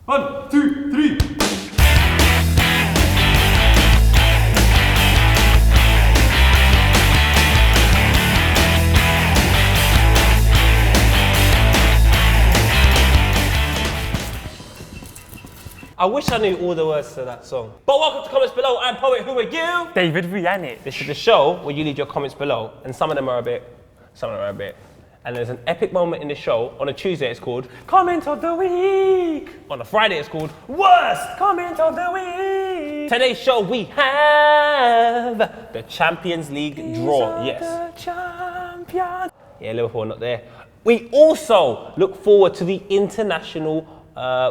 1, 2, 3. I wish I knew all the words to that song. But welcome to Comments Below. I'm Poet. Who are you? David Vianic. This is the show where you leave your comments below, and some of them are a bit, And there's an epic moment in the show. On a Tuesday, it's called Comment of the Week. On a Friday, it's called Worst Comment of the Week. Today's show, we have the Champions League draw. Yes. The champion. Yeah, Liverpool not there. We also look forward to the international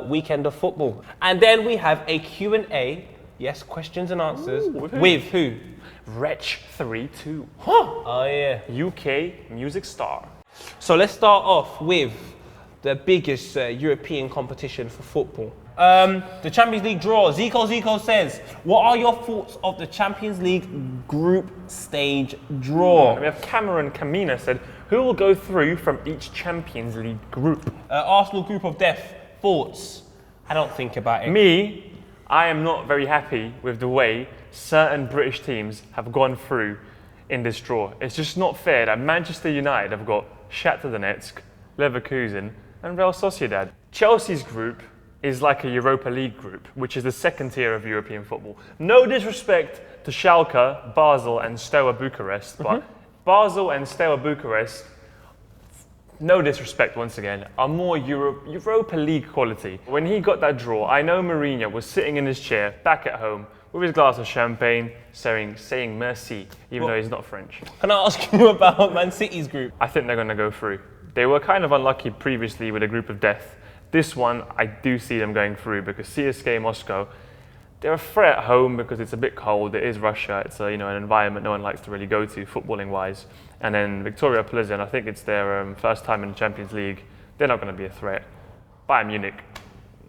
weekend of football. And then we have a Q&A. Yes, questions and answers. With who? Wretch 32. Huh. Oh, yeah. UK music star. So let's start off with the biggest European competition for football. The Champions League draw. Zico says, what are your thoughts of the Champions League group stage draw? We have Cameron Camina said, who will go through from each Champions League group? Arsenal group of death. Thoughts? I don't think about it. Me, I am not very happy with the way certain British teams have gone through in this draw. It's just not fair that Manchester United have got Shakhtar Donetsk, Leverkusen and Real Sociedad. Chelsea's group is like a Europa League group, which is the second tier of European football. No disrespect to Schalke, Basel and Steaua Bucharest, but Basel and Steaua Bucharest, no disrespect once again, are more Europa League quality. When he got that draw, I know Mourinho was sitting in his chair back at home with his glass of champagne, saying merci, even though he's not French. Can I ask you about Man City's group? I think they're going to go through. They were kind of unlucky previously with a group of death. This one, I do see them going through because CSKA Moscow, they're a threat at home because it's a bit cold. It is Russia. It's an environment no one likes to really go to, footballing wise. And then Victoria Plzeň, I think it's their first time in the Champions League. They're not going to be a threat. Bayern Munich,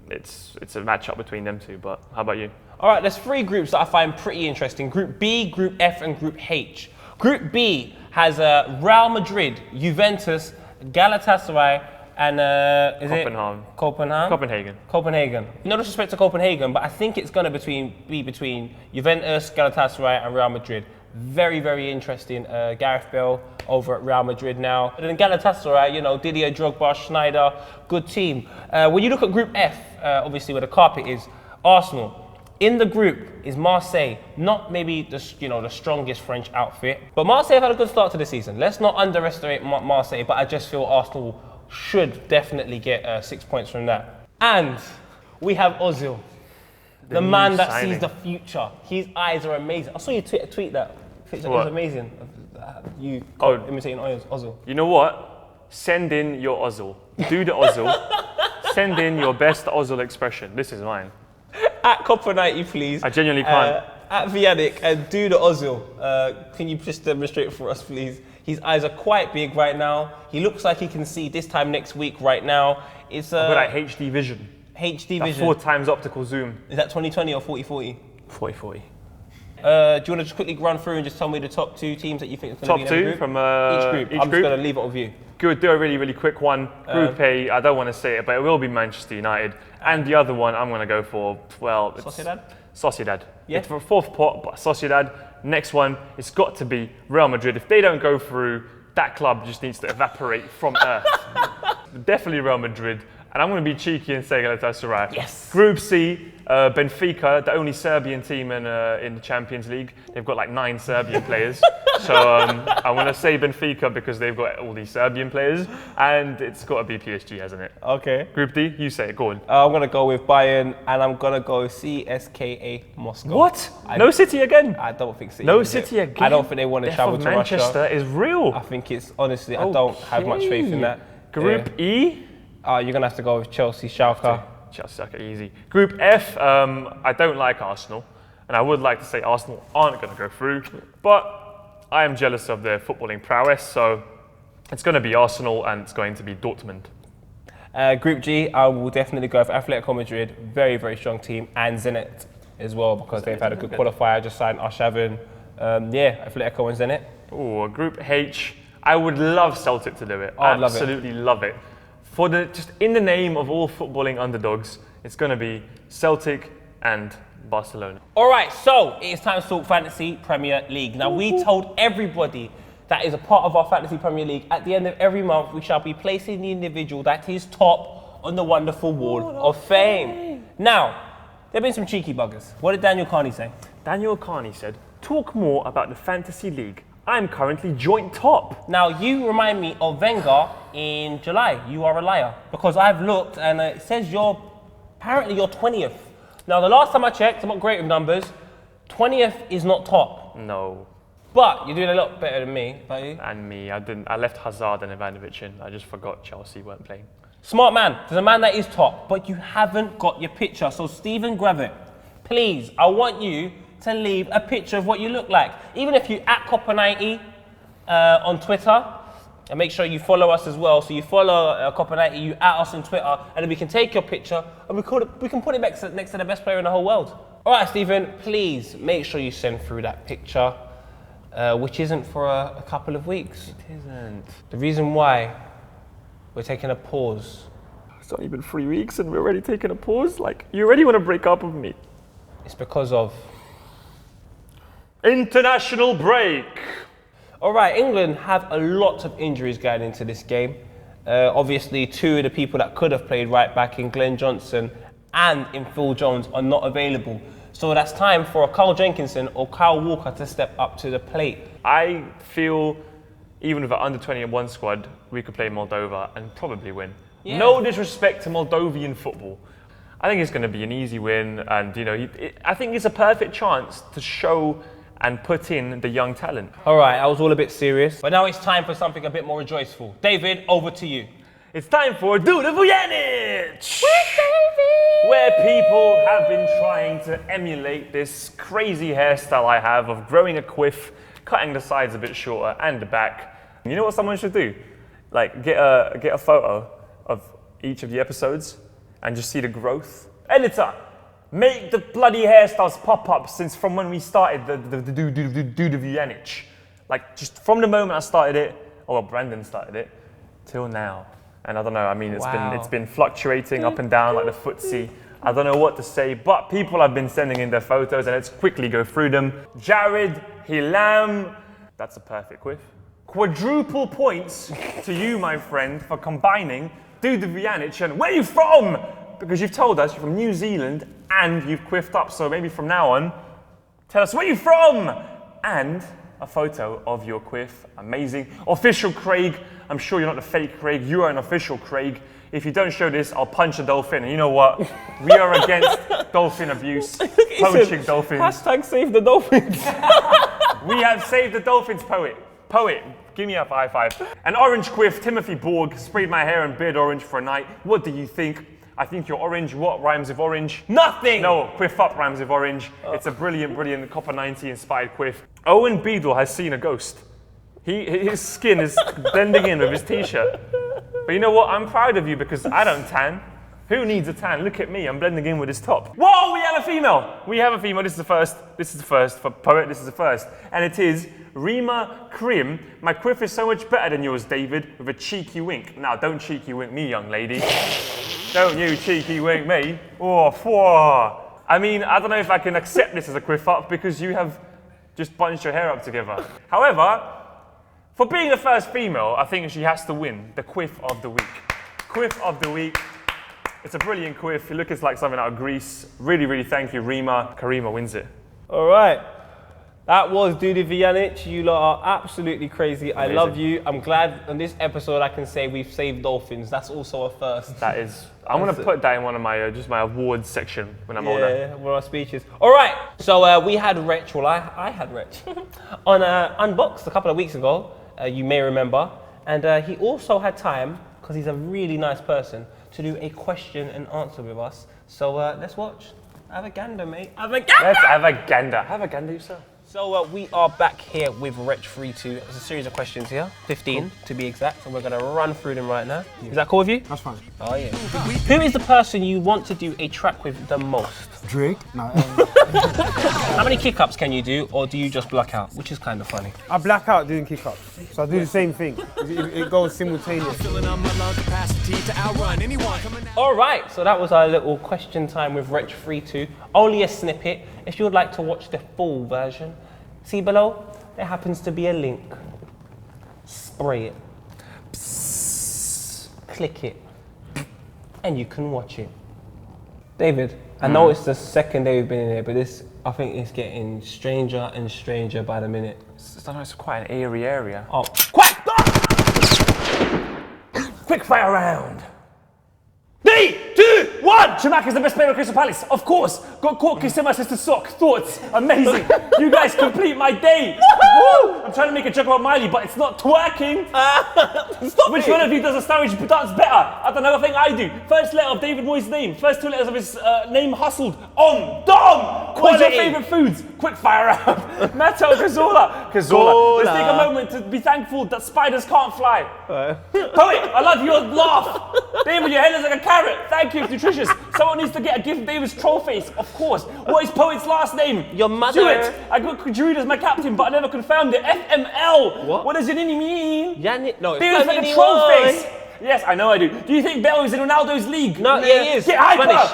it's a matchup between them two. But how about you? All right, there's three groups that I find pretty interesting. Group B, Group F, and Group H. Group B has Real Madrid, Juventus, Galatasaray, and Copenhagen. No disrespect to Copenhagen, but I think it's going to be between Juventus, Galatasaray, and Real Madrid. Very, very interesting. Gareth Bale over at Real Madrid now. And then Galatasaray, Didier Drogba, Schneider, good team. When you look at Group F, obviously where the carpet is, Arsenal. In the group is Marseille, not maybe the strongest French outfit, but Marseille have had a good start to the season. Let's not underestimate Marseille, but I just feel Arsenal should definitely get 6 points from that. And we have Ozil, the man that sees the future. His eyes are amazing. I saw you tweet that. It was amazing. You imitating Ozil. You know what? Send in your Ozil. Do the Ozil. Send in your best Ozil expression. This is mine. At Copper90, please. I genuinely can't. At Vianic, and do the Ozil. Can you just demonstrate for us, please? His eyes are quite big right now. He looks like he can see this time next week right now. It's I've got that HD vision. HD vision. 4 times optical zoom. Is that 2020 or 4040? 4040. Do you want to just quickly run through and just tell me the top 2 teams that you think is going to be in the group? From each group. I'm just going to leave it with you. Good, do a really, really quick one. Group A, I don't want to say it, but it will be Manchester United. And the other one I'm going to go for, Sociedad. Yeah. It's for 4th pot, but Sociedad. Next one, it's got to be Real Madrid. If they don't go through, that club just needs to evaporate from earth. Definitely Real Madrid. And I'm going to be cheeky and say Galatasaray. Yes. Group C, Benfica, the only Serbian team in the Champions League. They've got like 9 Serbian players. So I want to say Benfica because they've got all these Serbian players. And it's got to be PSG, hasn't it? Okay. Group D, you say it, go on. I'm going to go with Bayern and I'm going to go CSKA Moscow. What? No City again? I don't think City. No City again? I don't think they want to travel to Manchester Russia. Manchester is real. I think it's, honestly, I don't have much faith in that. Group E? You're going to have to go with Chelsea, Schalke. Chelsea, easy. Group F, I don't like Arsenal. And I would like to say Arsenal aren't going to go through. But I am jealous of their footballing prowess. So it's going to be Arsenal and it's going to be Dortmund. Group G, I will definitely go for Atletico Madrid. Very, very strong team. And Zenit as well because they've had a good qualifier. Just signed Arshavin. Atletico and Zenit. Oh, Group H, I would love Celtic to do it. I'd absolutely love it. For just in the name of all footballing underdogs, It's going to be Celtic and Barcelona. All right, so it is time to talk Fantasy Premier League. Now, we told everybody that is a part of our Fantasy Premier League. At the end of every month, we shall be placing the individual that is top on the wonderful wall of fame. Now, there have been some cheeky buggers. What did Daniel Carney say? Daniel Carney said, talk more about the Fantasy League. I'm currently joint top. Now, you remind me of Wenger in July. You are a liar. Because I've looked and it says apparently you're 20th. Now, the last time I checked, I'm not great with numbers, 20th is not top. No. But you're doing a lot better than me, are you? And me, I left Hazard and Ivanovic in. I just forgot Chelsea weren't playing. Smart man. There's a man that is top, but you haven't got your picture. So, Stephen Gareth, please, I want you to leave a picture of what you look like. Even if you at Copper90 on Twitter, and make sure you follow us as well. So you follow Copper90, you at us on Twitter, and then we can take your picture and we can put it next to the best player in the whole world. All right, Stephen, please make sure you send through that picture, which isn't for a couple of weeks. It isn't. The reason why we're taking a pause. It's only been 3 weeks and we're already taking a pause? Like, you already want to break up with me? It's because of international break. All right, England have a lot of injuries going into this game. Obviously, two of the people that could have played right back in Glenn Johnson and in Phil Jones are not available. So that's time for a Carl Jenkinson or Kyle Walker to step up to the plate. I feel even with an under-21 squad, we could play Moldova and probably win. Yeah. No disrespect to Moldovan football. I think it's going to be an easy win, and I think it's a perfect chance to show and put in the young talent. All right, I was all a bit serious, but now it's time for something a bit more rejoiceful. David, over to you. It's time for Do the Vianic! Where people have been trying to emulate this crazy hairstyle I have of growing a quiff, cutting the sides a bit shorter and the back. You know what someone should do? Like get a photo of each of the episodes and just see the growth. Editor, make the bloody hairstyles pop up from when we started the Do the Vianic. Like just from the moment I started it, Brandon started it, till now. And I don't know, I mean, it's been fluctuating up and down like the footsie. I don't know what to say, but people have been sending in their photos and let's quickly go through them. Jared Hilam, that's a perfect quiff. Quadruple points to you, my friend, for combining Do the Vianic and where are you from? Because you've told us you're from New Zealand and you've quiffed up, so maybe from now on, tell us where you're from! And a photo of your quiff, amazing. Official Craig, I'm sure you're not the fake Craig, you are an official Craig. If you don't show this, I'll punch a dolphin. And you know what? We are against dolphin abuse, poaching dolphins. Hashtag save the dolphins. We have saved the dolphins, poet. Poet, give me a high five. An orange quiff, Timothy Borg, sprayed my hair and beard orange for a night. What do you think? I think you're orange. What rhymes with orange? Nothing! No, quiff up rhymes with orange. It's a brilliant Copper90 inspired quiff. Owen Beadle has seen a ghost. His skin is blending in with his t-shirt. But you know what? I'm proud of you because I don't tan. Who needs a tan? Look at me, I'm blending in with his top. Whoa, we have a female! We have a female, this is the first. This is the first. For Poet, this is the first. And it is Rima Krim. My quiff is so much better than yours, David, with a cheeky wink. Now, don't cheeky wink me, young lady. Don't you cheeky wink me. Oh, whoa. I mean, I don't know if I can accept this as a quiff up because you have just bunched your hair up together. However, for being the first female, I think she has to win the quiff of the week. Quiff of the week. It's a brilliant quiff. It looks like something out of Greece. Really, really thank you, Rima. Karima wins it. All right. That was Dudu Vianic. You lot are absolutely crazy. Amazing. I love you. I'm glad on this episode I can say we've saved dolphins. That's also a first. That is. I'm going to put that in one of my just my awards section when I'm older. Yeah, one of our speeches. All right. So we had Wretch. Well, I had Wretch on Unboxed a couple of weeks ago. You may remember. And he also had time, because he's a really nice person, to do a question and answer with us. So let's watch. Have a gander, mate. Have a gander! Let's have a gander. Have a gander yourself. So we are back here with Wretch 3-2. There's a series of questions here, 15 to be exact, and we're going to run through them right now. Yeah. Is that cool with you? That's fine. Oh yeah. Who is the person you want to do a track with the most? Drake? No. How many kick-ups can you do, or do you just black out? Which is kind of funny. I black out doing kick-ups, so I do the same thing. It goes simultaneously. All right, so that was our little question time with Wretch 3-2. Only a snippet. If you would like to watch the full version, see below, there happens to be a link. Spray it. Psst. Click it. And you can watch it. David, I know it's the second day we've been in here, but this, I think it's getting stranger and stranger by the minute. It's quite an airy area. Oh, quick! Quick fire round. 3, 2, 1! Schumacher's the best player at Crystal Palace, of course. Got caught kissing my sister's sock. Thoughts? Amazing. You guys complete my day. Woo! I'm trying to make a joke about Miley, but it's not twerking. Which one of you does a sandwich dance better? I don't know. I think I do. First letter of David Moyes' name. First 2 letters of his name hustled. On Dom. What's your favourite foods? Quick fire round. Matteo Cazorla. Let's take a moment to be thankful that spiders can't fly. Poet, I love your laugh. David, your head looks like a carrot. Thank you, it's nutritious. Someone needs to get a gift of David's troll face, of course. What is Poet's last name? Your mother. Do it. I got Giroud as my captain, but I never confirmed it. FML. What? What does Yanini mean? Yannick, no, it's David's like a troll face. Yes, I know I do. Do you think Bell is in Ronaldo's league? No, yeah, he is. Get hyper. Spanish.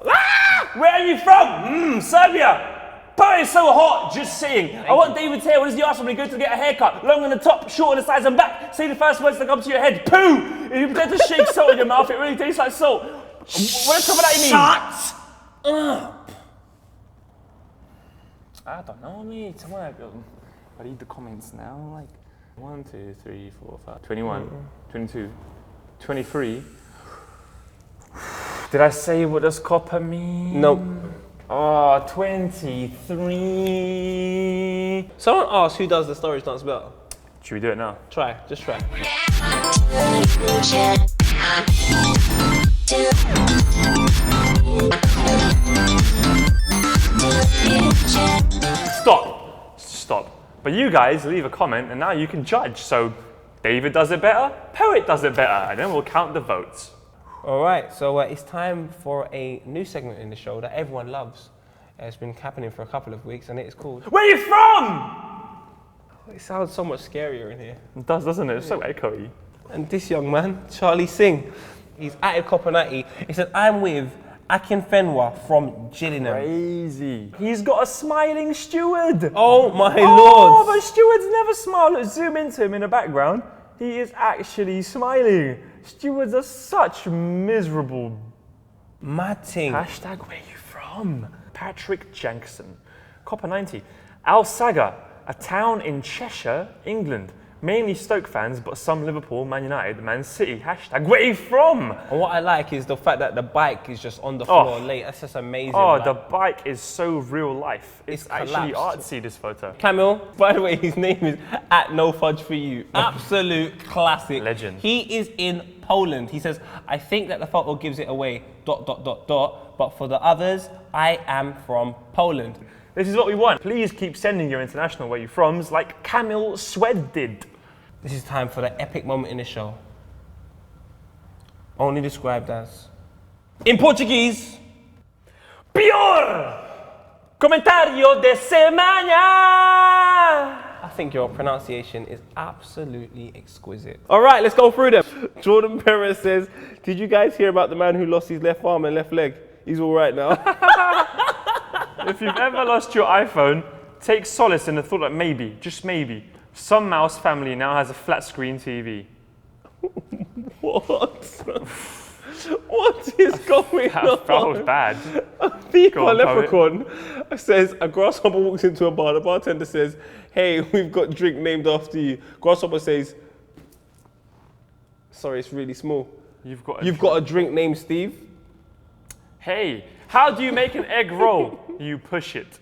Ah! Where are you from? Serbia. Poet is so hot, just saying. I want David's hair. What does he ask when he goes to get a haircut? Long on the top, short on the sides and back. Say the first words that come to your head. Poo! If you pretend to shake salt in your mouth, it really tastes like salt. What does some of that mean? Shut up! I don't know, mate. I read the comments now. Like 1, 2, 3, 4, 5, 21, 22, 23. Did I say what does copper mean? Nope. Oh, 23. Someone asked who does the storage dance better. Should we do it now? Try, just try. Stop. But you guys leave a comment and now you can judge. So David does it better, Poet does it better, and then we'll count the votes. All right, so it's time for a new segment in the show that everyone loves. It's been happening for a couple of weeks, and it is called... Where are you from? It sounds so much scarier in here. It does, doesn't it? It's so echoey. And this young man, Charlie Singh, he's at Copenhagen. He said, I'm with Akin Fenwa from Gillingham. Crazy. He's got a smiling steward. Oh my lord. lord. But stewards never smile. Let's zoom into him in the background. He is actually smiling. Stewards are such miserable. Matting. Hashtag where you from? Patrick Jankson. Copper 90. Al Saga, a town in Cheshire, England. Mainly Stoke fans, but some Liverpool, Man United, Man City. Hashtag where you from? And what I like is the fact that the bike is just on the floor late. That's just amazing. Oh, like, the bike is so real life. It's actually collapsed. artsy, this photo. Camille, by the way, his name is @NoFudgeForYou. Absolute classic. Legend. He is in Poland. He says, I think that the photo gives it away, ... But for the others, I am from Poland. This is what we want. Please keep sending your international where you're froms like Camille Swed did. This is time for the epic moment in the show. Only described as... In Portuguese... Pior comentario de semana. I think your pronunciation is absolutely exquisite. All right, let's go through them. Jordan Perez says, did you guys hear about the man who lost his left arm and left leg? He's all right now. If you've ever lost your iPhone, take solace in the thought that maybe, just maybe, some mouse family now has a flat screen TV. What? What is going on? That was bad. People Leprechaun says, a grasshopper walks into a bar. The bartender says, hey, we've got drink named after you. Grasshopper says, sorry, it's really small. You've got a drink named Steve? Hey, how do you make an egg roll? You push it.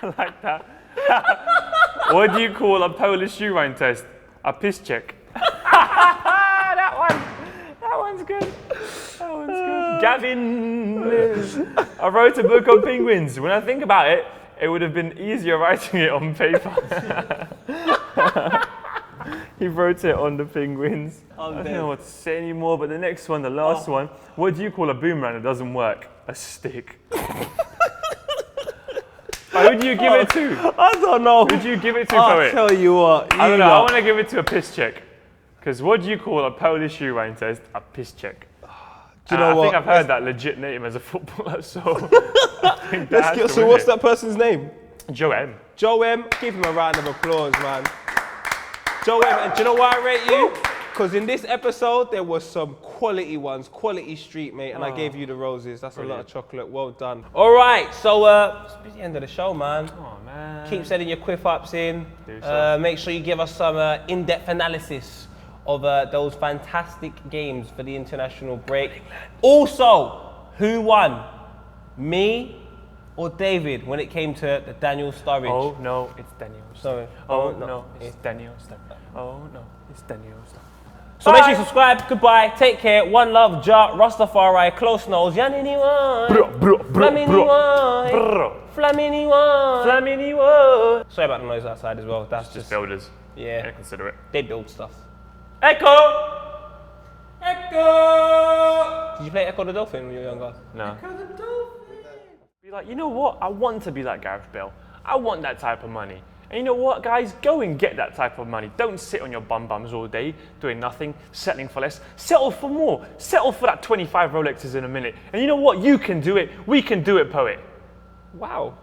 I like that. What do you call a Polish urine test? A piss check. That one's good. That one's good. Gavin Liz. I wrote a book on penguins. When I think about it, it would have been easier writing it on paper. He wrote it on the penguins. I don't know what to say anymore, but the next one, the last one, what do you call a boomerang that doesn't work? A stick. Who do you give it to? I don't know. Who do you give it to, I'll Poet? tell you what. I don't know. I want to give it to a piss check. Because what do you call a Polish urine test? A piss check. Do you know what? I think I've heard that legit name as a footballer, so I think So what's that person's name? Joe M. Joe M. Give him a round of applause, man. Joe M. And do you know why I rate you? Because in this episode, there was some quality ones, quality street, mate, and I gave you the roses. That's a lot of chocolate. Well done. All right, so it's the end of the show, man. Oh, man. Keep sending your quiff ups in. Do so. Make sure you give us some in-depth analysis of those fantastic games for the international break. Also, who won? Me or David when it came to the Daniel Sturridge? Oh, no, it's Daniel. Sorry. Oh, no, it's Daniel. Oh, no, it's Daniel. So make sure you subscribe. Goodbye. Take care. One love. Ja, Rastafari. Close nose. Yanini one. Flamini one. Flamini one. Flamini one. Sorry about the noise outside as well. That's Just builders. yeah. Consider it. They build stuff. Echo! Echo. Did you play Echo the Dolphin when you were younger? No. Be like, you know what? I want to be like Gareth Bale. I want that type of money. And you know what, guys? Go and get that type of money. Don't sit on your bums all day doing nothing, settling for less. Settle for more. Settle for that 25 Rolexes in a minute. And you know what? You can do it. We can do it, Poet. Wow.